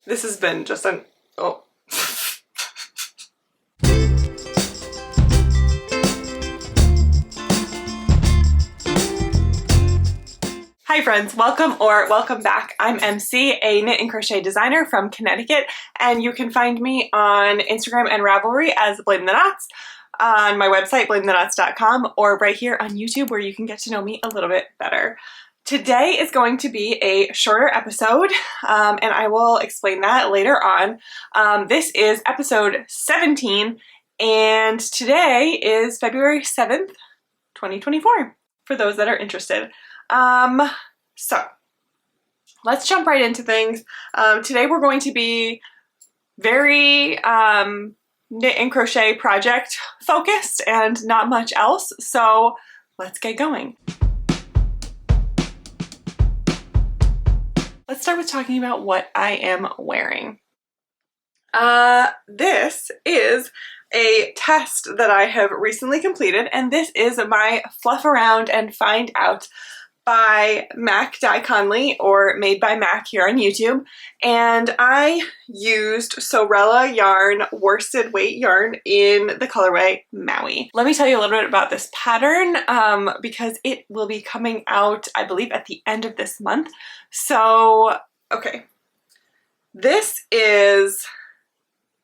This has been just an, oh. Hi friends, welcome back. I'm MC, a knit and crochet designer from Connecticut, and you can find me on Instagram and Ravelry as Blame the Knots, on my website blametheknots.com, or right here on YouTube where you can get to know me a little bit better. Today is going to be a shorter episode, and I will explain that later on. This is episode 17, and today is February 7th, 2024, for those that are interested. So let's jump right into things. Today we're going to be very knit and crochet project focused and not much else. So let's get going. Let's start with talking about what I am wearing. This is a test that I have recently completed, and this is my Fluff Around and Find Out by Mac Dye Conley, or Made by Mac here on YouTube. And I used Sorella yarn, worsted weight yarn in the colorway Maui. Let me tell you a little bit about this pattern because it will be coming out, I believe, at the end of this month. So, okay. This is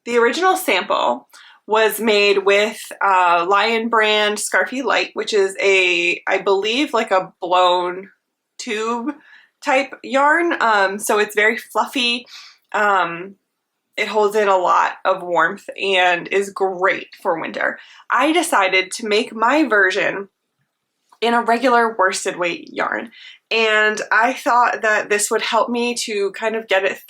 the original sample. Was made with Lion brand Scarfy Light, which is a, I believe, like a blown tube type yarn. So it's very fluffy. It holds in a lot of warmth and is great for winter. I decided to make my version in a regular worsted weight yarn, and I thought that this would help me to kind of get it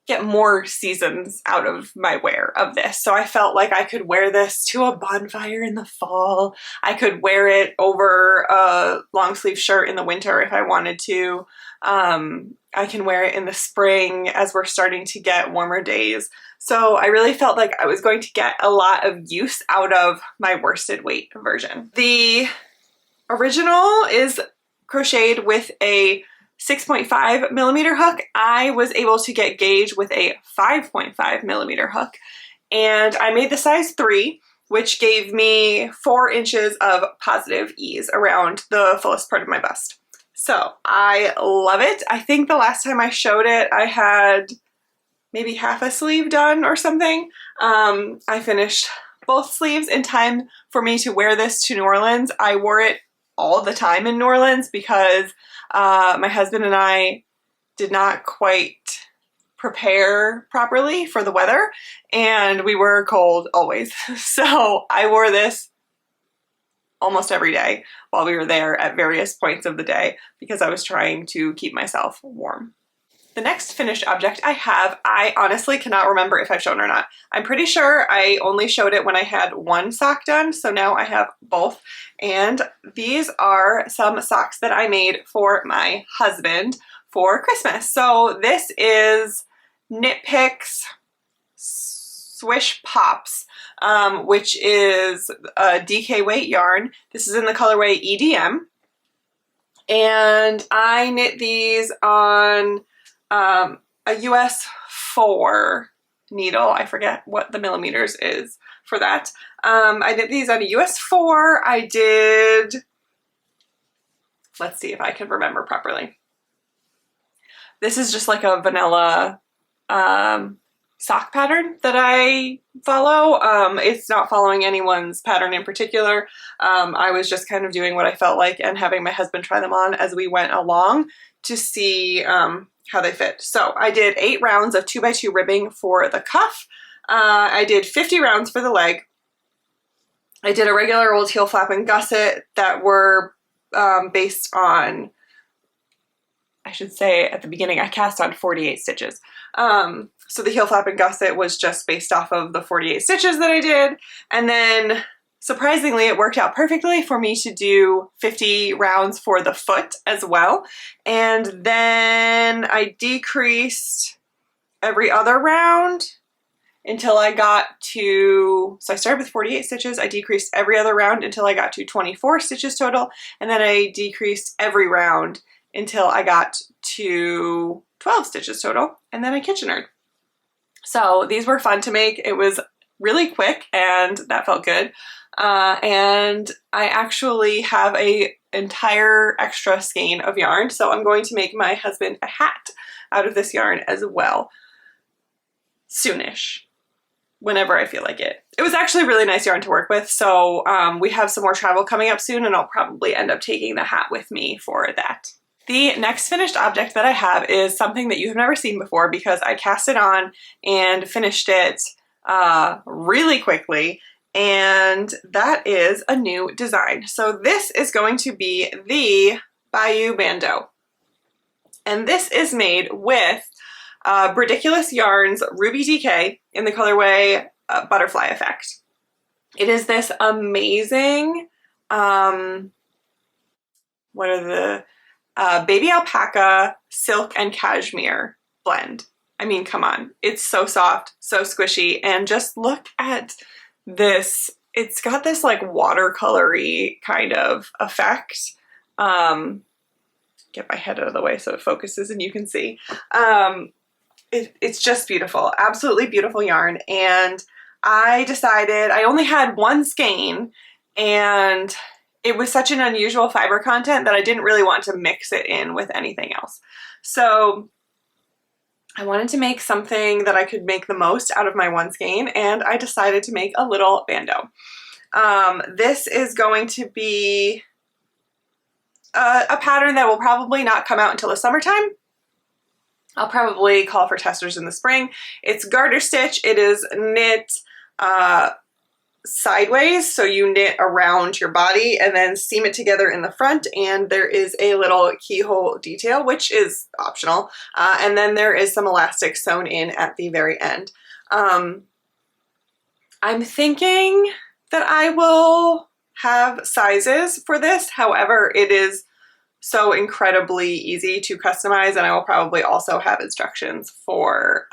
get more seasons out of my wear of this. So I felt like I could wear this to a bonfire in the fall. I could wear it over a long sleeve shirt in the winter if I wanted to. I can wear it in the spring as we're starting to get warmer days. So I really felt like I was going to get a lot of use out of my worsted weight version. The original is crocheted with a 6.5 millimeter hook. I was able to get gauge with a 5.5 millimeter hook, and I made the size 3, which gave me 4 inches of positive ease around the fullest part of my bust. So I love it. I think the last time I showed it, I had maybe half a sleeve done or something. I finished both sleeves in time for me to wear this to New Orleans. I wore it all the time in New Orleans because my husband and I did not quite prepare properly for the weather, and we were cold always. So I wore this almost every day while we were there at various points of the day because I was trying to keep myself warm. The next finished object I have, I honestly cannot remember if I've shown or not. I'm pretty sure I only showed it when I had one sock done, so now I have both. And these are some socks that I made for my husband for Christmas. So this is Knit Picks Swish Pops, which is a DK weight yarn. This is in the colorway EDM. And I knit these on a US 4 needle. I forget what the millimeters is for that. I did these on a US 4. I did, let's see if I can remember properly. This is just like a vanilla sock pattern that I follow. It's not following anyone's pattern in particular. I was just kind of doing what I felt like and having my husband try them on as we went along to see how they fit. So I did 8 rounds of 2x2 ribbing for the cuff. I did 50 rounds for the leg. I did a regular old heel flap and gusset that were based on, I should say at the beginning, I cast on 48 stitches. So the heel flap and gusset was just based off of the 48 stitches that I did. And then surprisingly, it worked out perfectly for me to do 50 rounds for the foot as well. And then I decreased every other round until I got to, so I started with 48 stitches, I decreased every other round until I got to 24 stitches total, and then I decreased every round until I got to 12 stitches total, and then I Kitchenered. So these were fun to make. It was really quick and that felt good. And I actually have a entire extra skein of yarn, so I'm going to make my husband a hat out of this yarn as well soonish, whenever I feel like it. It was actually really nice yarn to work with, so we have some more travel coming up soon, and I'll probably end up taking the hat with me for that. The next finished object that I have is something that you have never seen before because I cast it on and finished it really quickly, and that is a new design. So this is going to be the Bayou Bandeaux, and this is made with Ridiculous Yarns Ruby DK in the colorway Butterfly Effect. It is this amazing, what are the baby alpaca, silk, and cashmere blend. I mean, come on. It's so soft, so squishy, and just look at this. It's got this like watercolory kind of effect. Get my head out of the way so it focuses and you can see. It's just beautiful, absolutely beautiful yarn. And I decided I only had one skein, and it was such an unusual fiber content that I didn't really want to mix it in with anything else. So I wanted to make something that I could make the most out of my one skein, and I decided to make a little bandeau. This is going to be a pattern that will probably not come out until the summertime. I'll probably call for testers in the spring. It's garter stitch. It is knit sideways, so you knit around your body and then seam it together in the front, and there is a little keyhole detail, which is optional, and then there is some elastic sewn in at the very end. I'm thinking that I will have sizes for this, however it is so incredibly easy to customize, and I will probably also have instructions for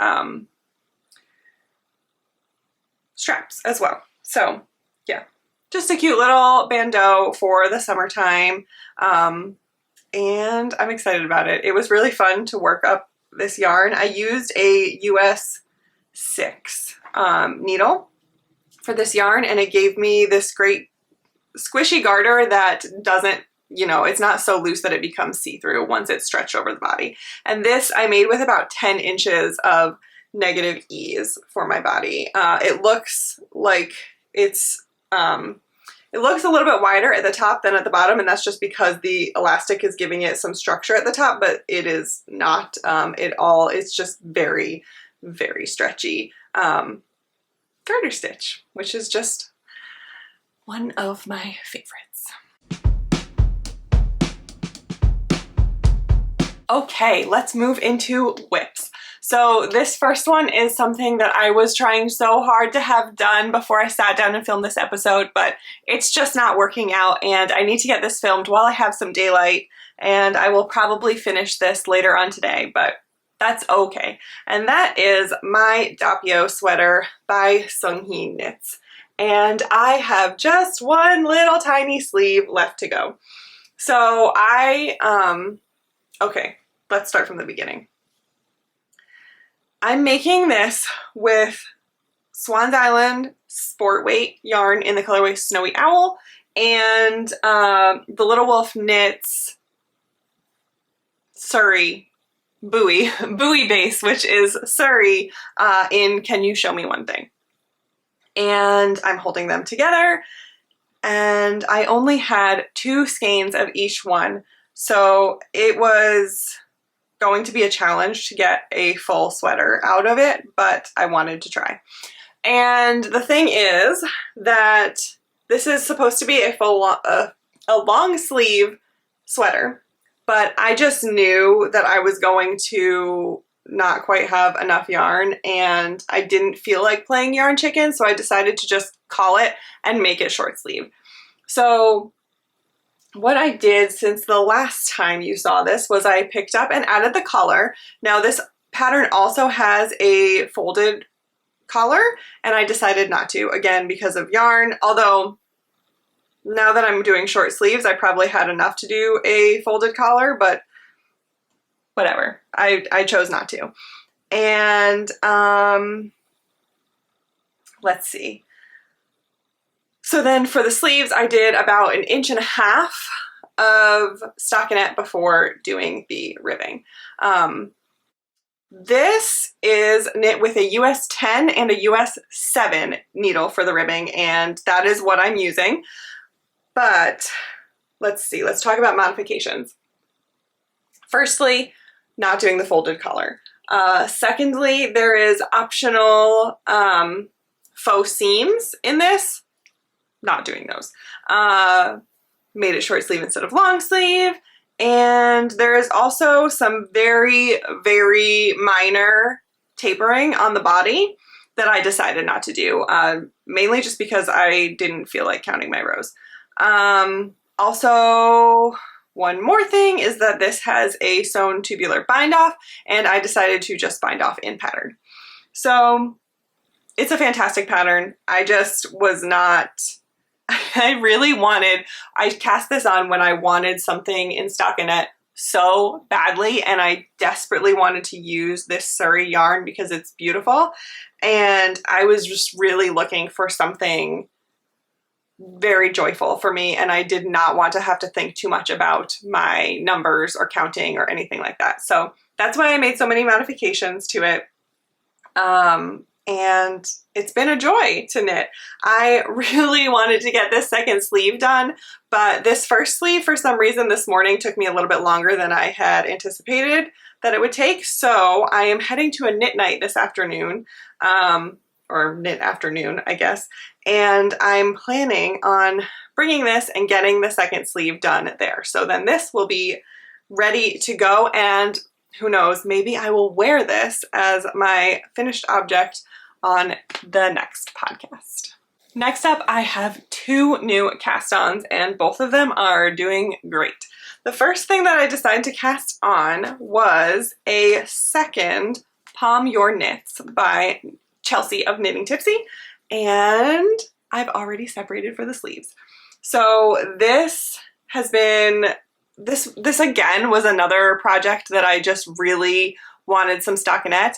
straps as well. So yeah, just a cute little bandeau for the summertime, and I'm excited about it. It was really fun to work up this yarn. I used a US 6 needle for this yarn, and it gave me this great squishy garter that doesn't, you know, it's not so loose that it becomes see-through once it's stretched over the body. And this I made with about 10 inches of negative ease for my body. It looks like it looks a little bit wider at the top than at the bottom, and that's just because the elastic is giving it some structure at the top, but it is not at all. It's just very, very stretchy garter stitch, which is just one of my favorites. Okay, let's move into whips. So this first one is something that I was trying so hard to have done before I sat down and filmed this episode, but it's just not working out, and I need to get this filmed while I have some daylight, and I will probably finish this later on today, but that's okay. And that is my Doppio sweater by Seunghee Knits. And I have just one little tiny sleeve left to go. So okay, let's start from the beginning. I'm making this with Swans Island Sport Weight yarn in the colorway Snowy Owl, and the Little Wolf Knits Surrey Buoy base, which is Surrey in Can You Show Me One Thing? And I'm holding them together, and I only had 2 skeins of each one, so it was going to be a challenge to get a full sweater out of it, but I wanted to try. And the thing is that this is supposed to be a long sleeve sweater, but I just knew that I was going to not quite have enough yarn, and I didn't feel like playing yarn chicken, so I decided to just call it and make it short sleeve. So what I did since the last time you saw this was I picked up and added the collar. Now this pattern also has a folded collar, and I decided not to, again because of yarn, although now that I'm doing short sleeves I probably had enough to do a folded collar, but whatever. I chose not to. And let's see. So then for the sleeves, I did about 1.5 inches of stockinette before doing the ribbing. This is knit with a US 10 and a US 7 needle for the ribbing, and that is what I'm using. But let's see, let's talk about modifications. Firstly, not doing the folded collar. Secondly, there is optional faux seams in this. Not doing those. Made it short sleeve instead of long sleeve. And there is also some very, very minor tapering on the body that I decided not to do, mainly just because I didn't feel like counting my rows. Also, one more thing is that this has a sewn tubular bind off, and I decided to just bind off in pattern. So it's a fantastic pattern. I just was not, I cast this on when I wanted something in stockinette so badly, and I desperately wanted to use this Surrey yarn because it's beautiful, and I was just really looking for something very joyful for me, and I did not want to have to think too much about my numbers or counting or anything like that. So that's why I made so many modifications to it. And it's been a joy to knit. I really wanted to get this second sleeve done, but this first sleeve, for some reason this morning, took me a little bit longer than I had anticipated that it would take. So I am heading to a knit night this afternoon, or knit afternoon, I guess, and I'm planning on bringing this and getting the second sleeve done there. So then this will be ready to go, and who knows, maybe I will wear this as my finished object on the next podcast. Next up, I have 2 new cast-ons, and both of them are doing great. The first thing that I decided to cast on was a second Palm Your Knits by Chelsea of Knitting Tipsy, and I've already separated for the sleeves. So this has been, this again was another project that I just really wanted some stockinette.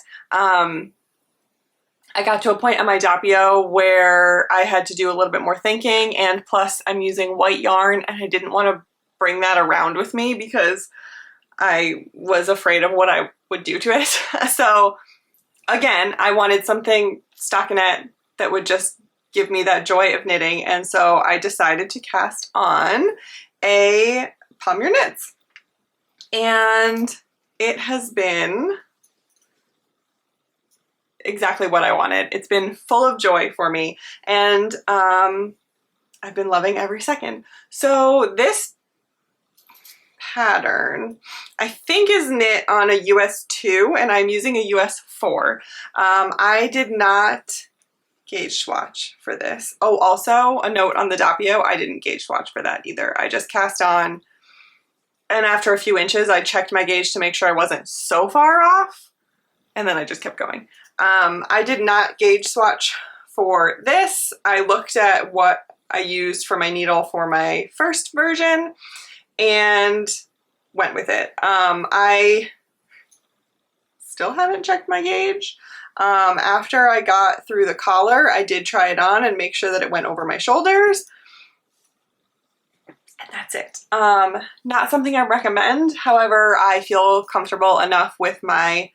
I got to a point on my Doppio where I had to do a little bit more thinking, and plus I'm using white yarn, and I didn't want to bring that around with me because I was afraid of what I would do to it. So again, I wanted something stockinette that would just give me that joy of knitting, and so I decided to cast on a Palm Your Knits. And it has been exactly what I wanted. It's been full of joy for me, and I've been loving every second. So this pattern I think is knit on a US 2, and I'm using a US 4. I did not gauge swatch for this. Oh, also a note on the Doppio, I didn't gauge swatch for that either. I just cast on, and after a few inches I checked my gauge to make sure I wasn't so far off, and then I just kept going. I did not gauge swatch for this. I looked at what I used for my needle for my first version and went with it. I still haven't checked my gauge. After I got through the collar, I did try it on and make sure that it went over my shoulders. And that's it. Not something I recommend. However, I feel comfortable enough with my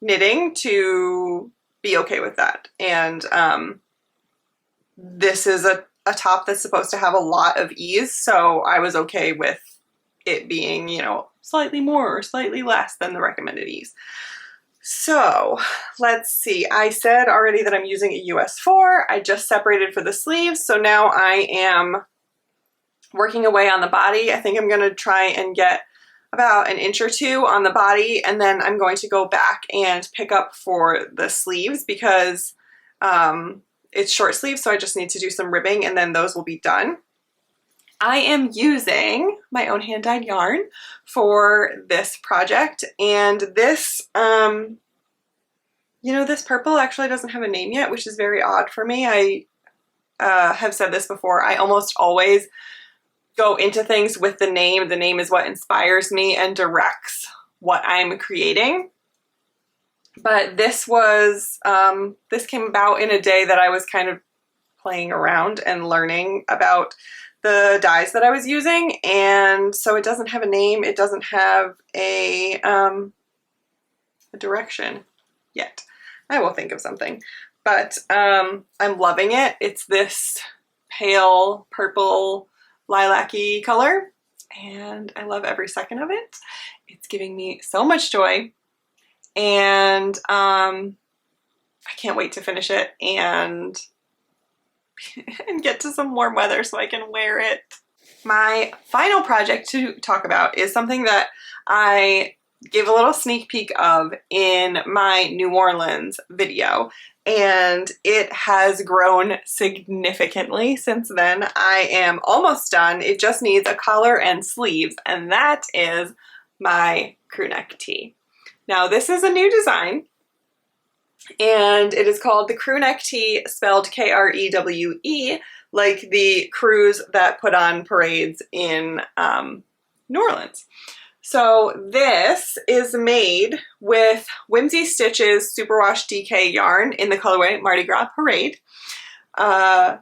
knitting to be okay with that. And this is a top that's supposed to have a lot of ease, so I was okay with it being, you know, slightly more or slightly less than the recommended ease. So let's see, I said already that I'm using a US 4. I just separated for the sleeves, so now I am working away on the body. I think I'm going to try and get about 1 inch or 2 on the body, and then I'm going to go back and pick up for the sleeves because it's short sleeves, so I just need to do some ribbing, and then those will be done. I am using my own hand-dyed yarn for this project, and this, you know, this purple actually doesn't have a name yet, which is very odd for me. I have said this before, I almost always go into things with the name. The name is what inspires me and directs what I'm creating. But this was, this came about in a day that I was kind of playing around and learning about the dyes that I was using, and so it doesn't have a name, it doesn't have a direction yet. I will think of something, but I'm loving it. It's this pale purple lilac-y color, and I love every second of it. It's giving me so much joy, and I can't wait to finish it and get to some warm weather so I can wear it. My final project to talk about is something that I gave a little sneak peek of in my New Orleans video, and it has grown significantly since then. I am almost done. It just needs a collar and sleeves, and that is my Krewe Neck Tee. Now this is a new design, and it is called the Krewe Neck Tee, spelled K-R-E-W-E, like the crews that put on parades in New Orleans. So this is made with Whimsy Stitches Superwash DK yarn in the colorway Mardi Gras Parade. You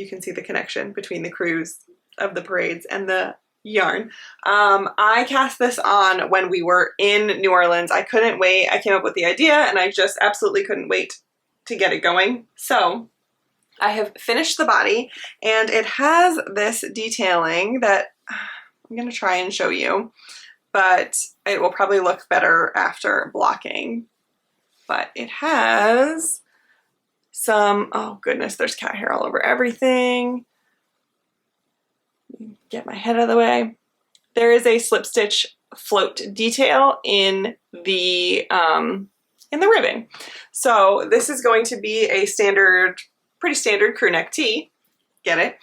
can see the connection between the crews of the parades and the yarn. I cast this on when we were in New Orleans. I couldn't wait. I came up with the idea and I just absolutely couldn't wait to get it going. So I have finished the body, and it has this detailing that I'm going to try and show you, but it will probably look better after blocking. But it has some, oh goodness, there's cat hair all over everything. Get my head out of the way. There is a slip stitch float detail in the ribbing. So this is going to be a standard, pretty standard Krewe Neck Tee. Get it?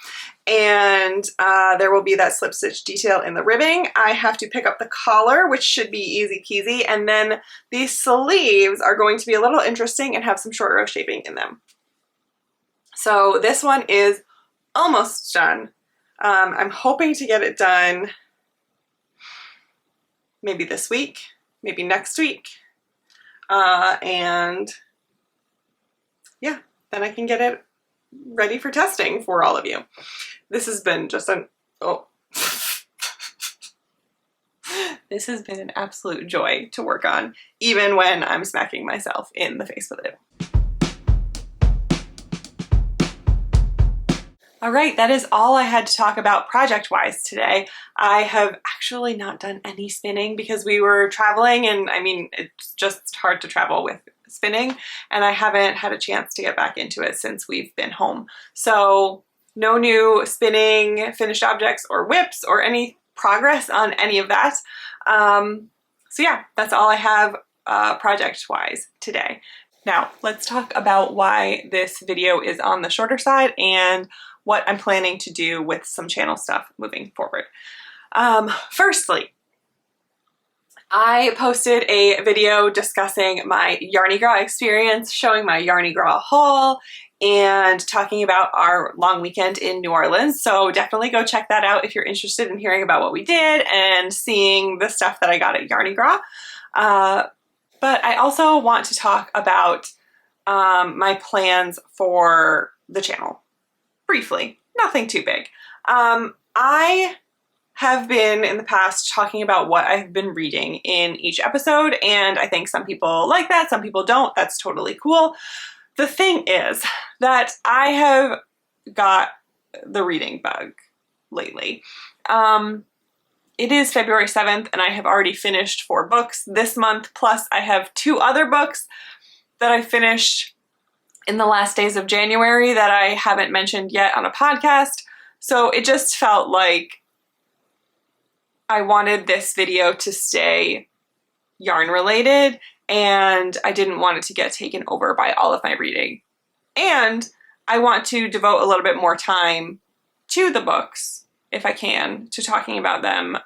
And there will be that slip stitch detail in the ribbing. I have to pick up the collar, which should be easy peasy, and then these sleeves are going to be a little interesting and have some short row shaping in them. So this one is almost done. I'm hoping to get it done maybe this week, maybe next week, and yeah, then I can get it ready for testing for all of you. This has been just an, this has been an absolute joy to work on, even when I'm smacking myself in the face with it. All right, that is all I had to talk about project-wise today. I have actually not done any spinning because we were traveling, and I mean, it's just hard to travel with spinning, and I haven't had a chance to get back into it since we've been home. So no new spinning finished objects or whips or any progress on any of that. So yeah, that's all I have project-wise today. Now, let's talk about why this video is on the shorter side and what I'm planning to do with some channel stuff moving forward. Firstly, I posted a video discussing my Yarny Gras experience, showing my Yarny Gras haul, and talking about our long weekend in New Orleans. So definitely go check that out if you're interested in hearing about what we did and seeing the stuff that I got at Yarny Gras. But I also want to talk about my plans for the channel. Briefly, nothing too big. I have been in the past talking about what I've been reading in each episode, and I think some people like that, some people don't. That's totally cool. The thing is that I have got the reading bug lately. It is February 7th, and I have already finished 4 books this month, plus I have 2 other books that I finished in the last days of January that I haven't mentioned yet on a podcast. So it just felt like I wanted this video to stay yarn related, and I didn't want it to get taken over by all of my reading. And I want to devote a little bit more time to the books, if I can, to talking about them,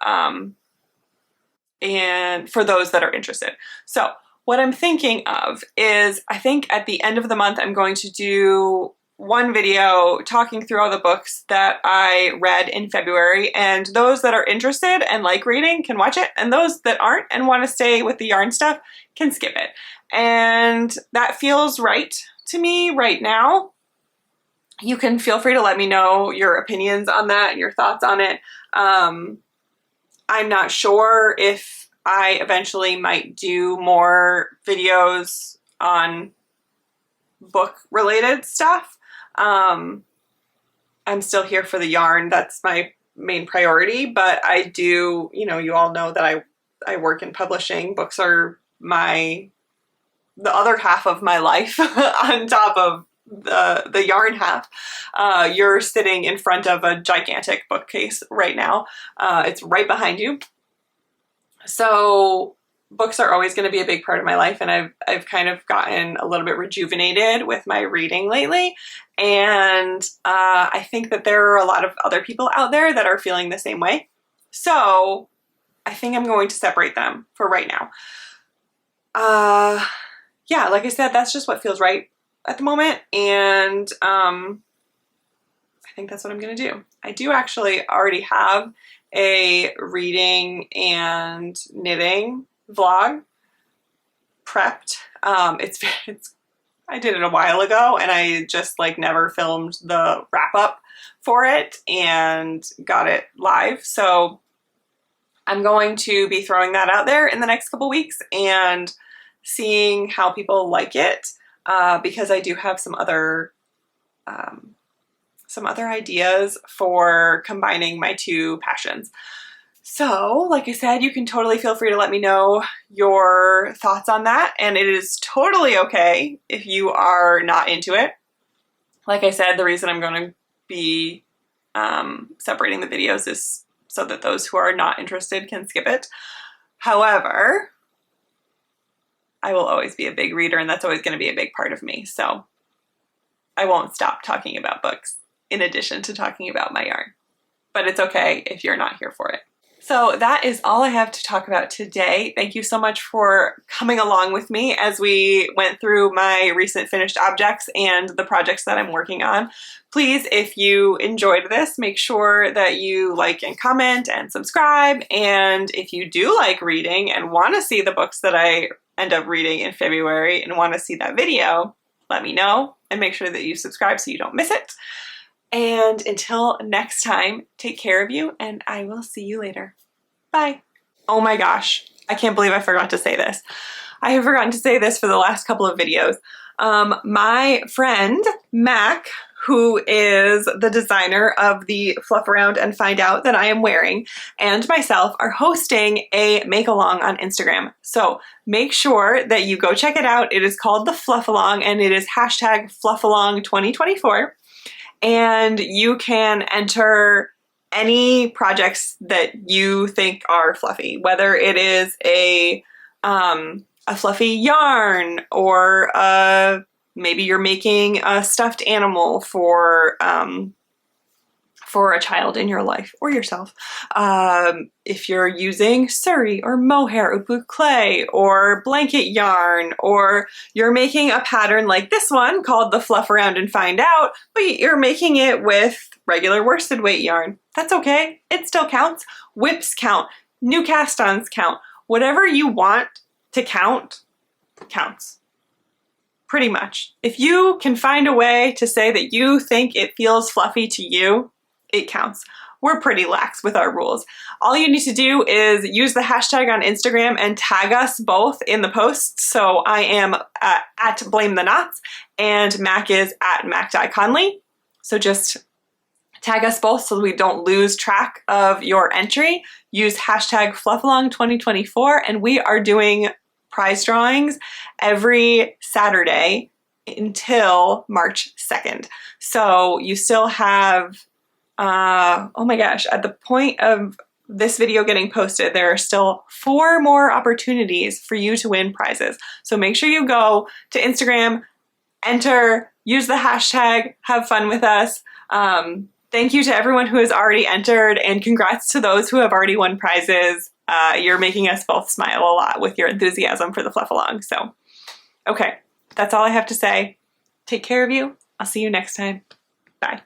and for those that are interested. So what I'm thinking of is, I think at the end of the month I'm going to do one video talking through all the books that I read in February, and those that are interested and like reading can watch it, and those that aren't and want to stay with the yarn stuff can skip it. And that feels right to me right now. You can feel free to let me know your opinions on that and your thoughts on it. I'm not sure if I eventually might do more videos on book related stuff. I'm still here for the yarn. That's my main priority, but I do, you know, you all know that I work in publishing. Books are the other half of my life on top of the yarn half. You're sitting in front of a gigantic bookcase right now. It's right behind you. So books are always going to be a big part of my life, and I've kind of gotten a little bit rejuvenated with my reading lately, and I think that there are a lot of other people out there that are feeling the same way. So I think I'm going to separate them for right now. Yeah, like I said, that's just what feels right at the moment, and I think that's what I'm going to do. I do actually already have a reading and knitting vlog prepped. I did it a while ago, and I just like never filmed the wrap up for it and got it live. So I'm going to be throwing that out there in the next couple weeks and seeing how people like it, because I do have some other ideas for combining my two passions. So, like I said, you can totally feel free to let me know your thoughts on that, and it is totally okay if you are not into it. Like I said, the reason I'm going to be separating the videos is so that those who are not interested can skip it. However, I will always be a big reader, and that's always going to be a big part of me, so I won't stop talking about books in addition to talking about my yarn. But it's okay if you're not here for it. So that is all I have to talk about today. Thank you so much for coming along with me as we went through my recent finished objects and the projects that I'm working on. Please, if you enjoyed this, make sure that you like and comment and subscribe. And if you do like reading and want to see the books that I end up reading in February and want to see that video, let me know and make sure that you subscribe so you don't miss it. And until next time, take care of you, and I will see you later. Bye. Oh my gosh, I can't believe I forgot to say this. I have forgotten to say this for the last couple of videos. My friend, Mac, who is the designer of the Fluff Around and Find Out that I am wearing, and myself are hosting a make-along on Instagram. So make sure that you go check it out. It is called the Fluff Along, and it is hashtag FluffAlong2024. And you can enter any projects that you think are fluffy, whether it is a fluffy yarn, or maybe you're making a stuffed animal for a child in your life or yourself. If you're using suri or mohair or boucle or blanket yarn, or you're making a pattern like this one called the Fluff Around and Find Out, but you're making it with regular worsted weight yarn, that's okay. It still counts. Whips count. New cast-ons count. Whatever you want to count, counts. Pretty much. If you can find a way to say that you think it feels fluffy to you, it counts. We're pretty lax with our rules. All you need to do is use the hashtag on Instagram and tag us both in the posts. So I am at Blame the Knots, and Mac is at MacDieConley. So just tag us both so we don't lose track of your entry. Use hashtag FluffAlong2024, and we are doing prize drawings every Saturday until March 2nd. So you still have oh my gosh, at the point of this video getting posted, there are still 4 more opportunities for you to win prizes. So make sure you go to Instagram, enter, use the hashtag, have fun with us. Thank you to everyone who has already entered, and congrats to those who have already won prizes. You're making us both smile a lot with your enthusiasm for the Fluff Along. So, okay, that's all I have to say. Take care of you. I'll see you next time. Bye.